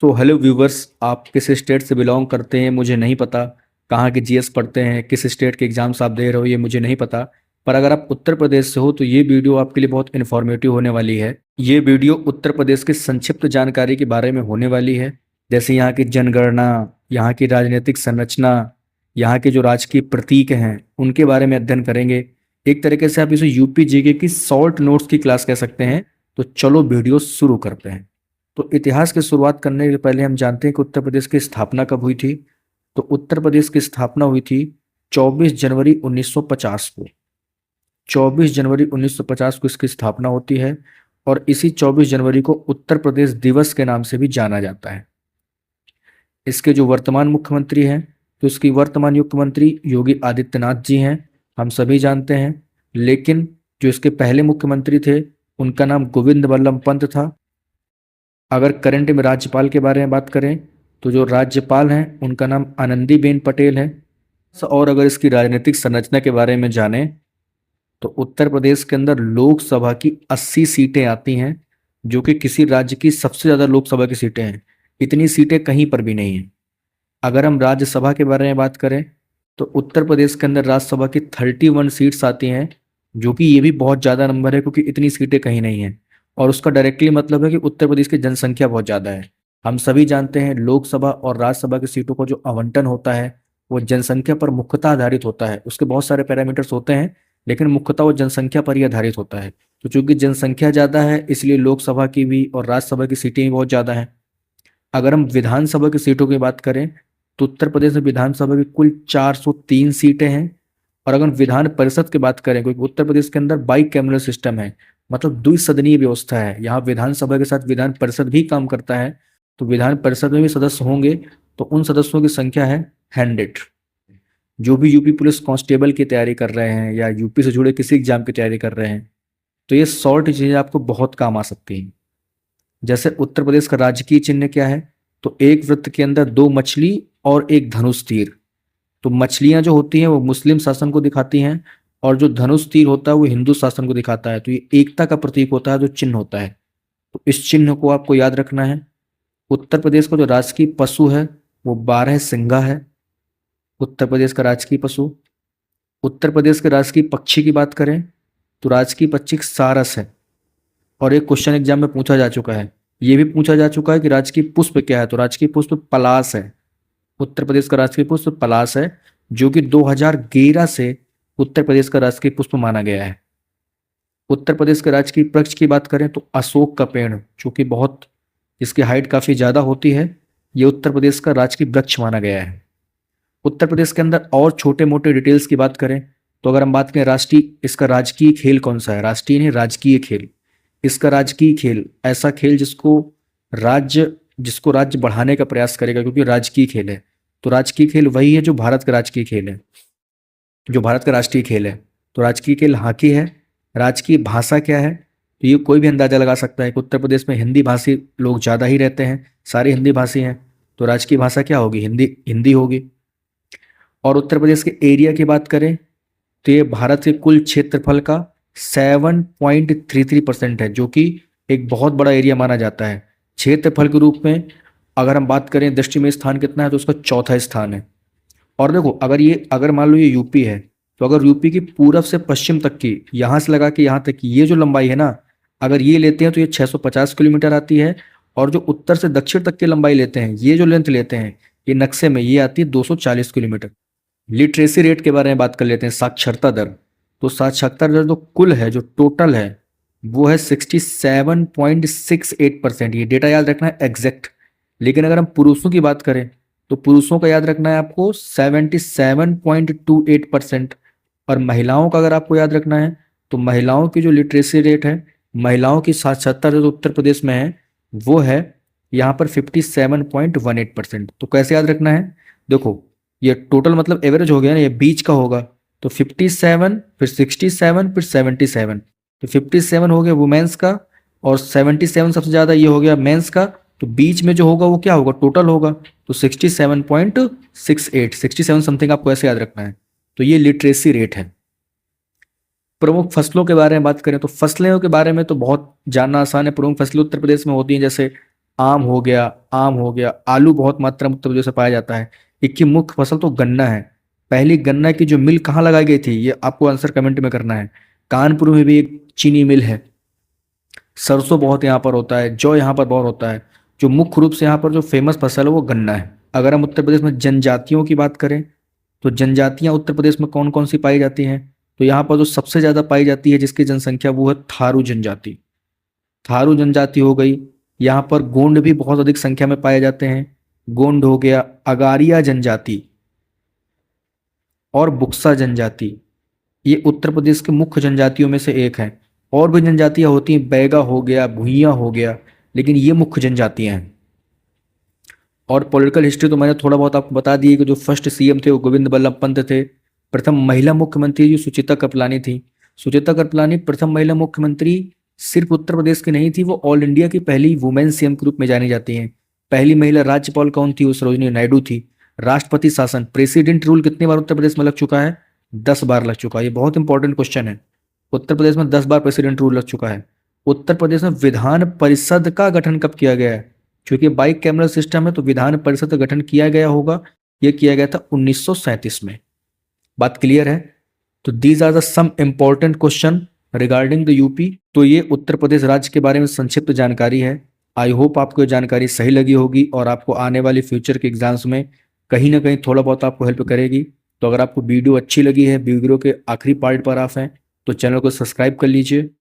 तो hello viewers, आप किस स्टेट से बिलोंग करते हैं मुझे नहीं पता। कहाँ के जीएस पढ़ते हैं, किस स्टेट के एग्जाम्स आप दे रहे हो ये मुझे नहीं पता। पर अगर आप उत्तर प्रदेश से हो तो ये वीडियो आपके लिए बहुत इन्फॉर्मेटिव होने वाली है। ये वीडियो उत्तर प्रदेश की संक्षिप्त जानकारी के बारे में होने वाली है। जैसे यहाँ की जनगणना, यहाँ की राजनीतिक संरचना, यहाँ के जो राजकीय प्रतीक हैं उनके बारे में अध्ययन करेंगे। एक तरीके से आप इसे यूपी जीके की शॉर्ट नोट्स की क्लास कह सकते हैं। तो चलो वीडियो शुरू करते हैं। तो इतिहास की शुरुआत करने के पहले हम जानते हैं कि उत्तर प्रदेश की स्थापना कब हुई थी। तो उत्तर प्रदेश की स्थापना हुई थी 24 जनवरी 1950 को। 24 जनवरी 1950 को इसकी स्थापना होती है और इसी 24 जनवरी को उत्तर प्रदेश दिवस के नाम से भी जाना जाता है। इसके जो वर्तमान मुख्यमंत्री हैं तो इसकी वर्तमान मुख्यमंत्री योगी आदित्यनाथ जी हैं, हम सभी जानते हैं। लेकिन जो इसके पहले मुख्यमंत्री थे उनका नाम गोविंद बल्लभ पंत था। अगर करंट में राज्यपाल के बारे में बात करें तो जो राज्यपाल हैं उनका नाम आनंदीबेन पटेल है। और अगर इसकी राजनीतिक संरचना के बारे में जानें तो उत्तर प्रदेश के अंदर लोकसभा की 80 सीटें आती हैं, जो कि किसी राज्य की सबसे ज़्यादा लोकसभा की सीटें हैं। इतनी सीटें कहीं पर भी नहीं हैं। अगर हम राज्यसभा के बारे में बात करें तो उत्तर प्रदेश के अंदर राज्यसभा की 31 सीट्स आती हैं, जो कि ये भी बहुत ज़्यादा नंबर है क्योंकि इतनी सीटें कहीं नहीं हैं। और उसका डायरेक्टली मतलब है कि उत्तर प्रदेश की जनसंख्या बहुत ज़्यादा है। हम सभी जानते हैं लोकसभा और राज्यसभा की सीटों का जो आवंटन होता है वो जनसंख्या पर मुख्यतः आधारित होता है। उसके बहुत सारे पैरामीटर्स होते हैं लेकिन मुख्यतः वो जनसंख्या पर ही आधारित होता है। तो चूंकि जनसंख्या ज़्यादा है इसलिए लोकसभा की भी और राज्यसभा की सीटें भी बहुत ज़्यादा हैं। अगर हम विधानसभा की सीटों की बात करें तो उत्तर प्रदेश में विधानसभा की कुल 403 सीटें हैं। और अगर विधान परिषद की बात करें, क्योंकि उत्तर प्रदेश के अंदर बाई कैमरल सिस्टम है, मतलब द्विसदनीय व्यवस्था है, यहाँ विधानसभा के साथ विधान परिषद भी काम करता है। तो विधान परिषद में भी सदस्य होंगे तो उन सदस्यों की संख्या है 100। जो भी यूपी पुलिस कांस्टेबल की तैयारी कर रहे हैं या यूपी से जुड़े किसी एग्जाम की तैयारी कर रहे हैं तो ये शॉर्ट चीज़ें आपको बहुत काम आ सकती हैं। जैसे उत्तर प्रदेश का राजकीय चिन्ह क्या है, तो एक वृत्त के अंदर 2 मछली और एक धनुष तीर। तो मछलियां जो होती हैं वो मुस्लिम शासन को दिखाती हैं और जो धनुष तीर होता है वो हिंदू शासन को दिखाता है। तो ये एकता का प्रतीक होता है, जो चिन्ह होता है। तो इस चिन्ह को आपको याद रखना है। उत्तर प्रदेश का जो राजकीय पशु है वो 12 सिंगा है। उत्तर प्रदेश का राजकीय पशु। उत्तर प्रदेश के राजकीय पक्षी की बात करें तो राजकीय पक्षी सारस है। और एक क्वेश्चन एग्जाम में पूछा जा चुका है, ये भी पूछा जा चुका है कि राजकीय पुष्प क्या है, तो राजकीय पुष्प पलाश है। उत्तर प्रदेश का राजकीय पुष्प पलाश है, जो कि 2011 से उत्तर प्रदेश का राजकीय पुष्प माना गया है। उत्तर प्रदेश के राजकीय वृक्ष की बात करें तो अशोक का पेड़, जो कि बहुत इसकी हाइट काफी ज्यादा होती है, ये उत्तर प्रदेश का राजकीय वृक्ष माना गया है। उत्तर प्रदेश के अंदर और छोटे मोटे डिटेल्स की बात करें तो अगर हम बात करें राष्ट्रीय, इसका राजकीय खेल कौन सा है, राष्ट्रीय नहीं राजकीय खेल। इसका राजकीय खेल ऐसा खेल जिसको राज्य बढ़ाने का प्रयास करेगा, क्योंकि राजकीय खेल है। तो राजकीय खेल वही है जो भारत का राजकीय खेल है, जो भारत का राष्ट्रीय खेल है। तो राजकीय खेल हॉकी है। राजकीय भाषा क्या है, तो ये कोई भी अंदाजा लगा सकता है कि उत्तर प्रदेश में हिंदी भाषी लोग ज़्यादा ही रहते हैं, सारे हिंदी भाषी हैं। तो राजकीय भाषा क्या होगी, हिंदी हिंदी होगी। और उत्तर प्रदेश के एरिया की बात करें तो ये भारत के कुल क्षेत्रफल का 7.33% है, जो कि एक बहुत बड़ा एरिया माना जाता है। क्षेत्रफल के रूप में अगर हम बात करें दृष्टि में स्थान कितना है तो उसका चौथा स्थान है। और देखो अगर मान लो ये यूपी है तो अगर यूपी की पूरब से पश्चिम तक की, यहाँ से लगा के यहाँ तक की ये जो लंबाई है ना, अगर ये लेते हैं तो ये 650 किलोमीटर आती है। और जो उत्तर से दक्षिण तक की लंबाई लेते हैं, ये जो लेंथ लेते हैं ये नक्शे में, ये आती है 240 किलोमीटर। लिटरेसी रेट के बारे में बात कर लेते हैं, साक्षरता दर। तो साक्षरता दर जो कुल है, जो टोटल है, वो है 67.68%। ये डेटा याद रखना है एग्जैक्ट। लेकिन अगर हम पुरुषों की बात करें तो पुरुषों का याद रखना है आपको 77.28%। और महिलाओं का अगर आपको याद रखना है तो महिलाओं की जो लिटरेसी रेट है, महिलाओं की साक्षरता दर जो उत्तर प्रदेश में है वो है यहाँ पर 57.18%। तो कैसे याद रखना है, देखो ये टोटल मतलब एवरेज हो गया ना, ये बीच का होगा। तो 57, फिर 67, फिर 77। तो 57 हो गया वुमेन्स का और 77 सबसे ज़्यादा ये हो गया मेंस का। तो बीच में जो होगा वो क्या होगा, टोटल होगा। तो 67.68, 67 समथिंग आपको ऐसे याद रखना है। तो ये लिटरेसी रेट है। प्रमुख फसलों के बारे में बात करें तो फसलों के बारे में तो बहुत जानना आसान है। प्रमुख फसलें उत्तर प्रदेश में होती हैं जैसे आम हो गया, आलू बहुत मात्रा में उत्तर प्रदेश में पाया जाता है। इनकी मुख्य फसल तो गन्ना है। पहली गन्ना की जो मिल कहाँ लगाई गई थी, ये आपको आंसर कमेंट में करना है। कानपुर में भी एक चीनी मिल है। सरसों बहुत यहाँ पर होता है, जौ यहाँ पर बहुत होता है। जो मुख्य रूप से यहाँ पर जो फेमस फसल है वो गन्ना है। अगर हम उत्तर प्रदेश में जनजातियों की बात करें, तो जनजातियां उत्तर प्रदेश में कौन कौन सी पाई जाती हैं, तो यहाँ पर जो सबसे ज्यादा पाई जाती है जिसकी जनसंख्या, वो है थारू जनजाति। थारू जनजाति हो गई। यहाँ पर गोंड भी बहुत अधिक संख्या में पाए जाते हैं। गोंड हो गया, अगारिया जनजाति और बुक्सा जनजाति, ये उत्तर प्रदेश के मुख्य जनजातियों में से एक है। और भी जनजातियां होती हैं, बैगा हो गया, भुइयां हो गया, लेकिन ये मुख्य जनजातियां हैं। और पॉलिटिकल हिस्ट्री तो मैंने थोड़ा बहुत आपको बता दी है कि जो फर्स्ट सीएम थे वो गोविंद बल्लभ पंत थे। प्रथम महिला मुख्यमंत्री जो सुचिता कृपलानी थी। सुचिता कृपलानी प्रथम महिला मुख्यमंत्री सिर्फ उत्तर प्रदेश की नहीं थी, वो ऑल इंडिया की पहली वुमेन सीएम के रूप में जानी जाती हैं। पहली महिला राज्यपाल कौन थी, वो सरोजिनी नायडू थी। राष्ट्रपति शासन, प्रेसिडेंट रूल कितनी बार उत्तर प्रदेश में लग चुका है, 10 बार लग चुका है। ये बहुत इंपॉर्टेंट क्वेश्चन है। उत्तर प्रदेश में 10 बार प्रेसिडेंट रूल लग चुका है। उत्तर प्रदेश में विधान परिषद का गठन कब किया गया है, क्योंकि बाइक कैमरा सिस्टम है तो विधान परिषद का गठन किया गया होगा, यह किया गया था 1937 में। बात क्लियर है। तो these are the some important question regarding the UP. तो ये उत्तर प्रदेश राज्य के बारे में संक्षिप्त जानकारी है। आई होप आपको ये जानकारी सही लगी होगी और आपको आने वाले फ्यूचर के एग्जाम्स में कहीं ना कहीं थोड़ा बहुत आपको हेल्प करेगी। तो अगर आपको वीडियो अच्छी लगी है, वीडियो के आखिरी पार्ट पर आप हैं, तो चैनल को सब्सक्राइब कर लीजिए।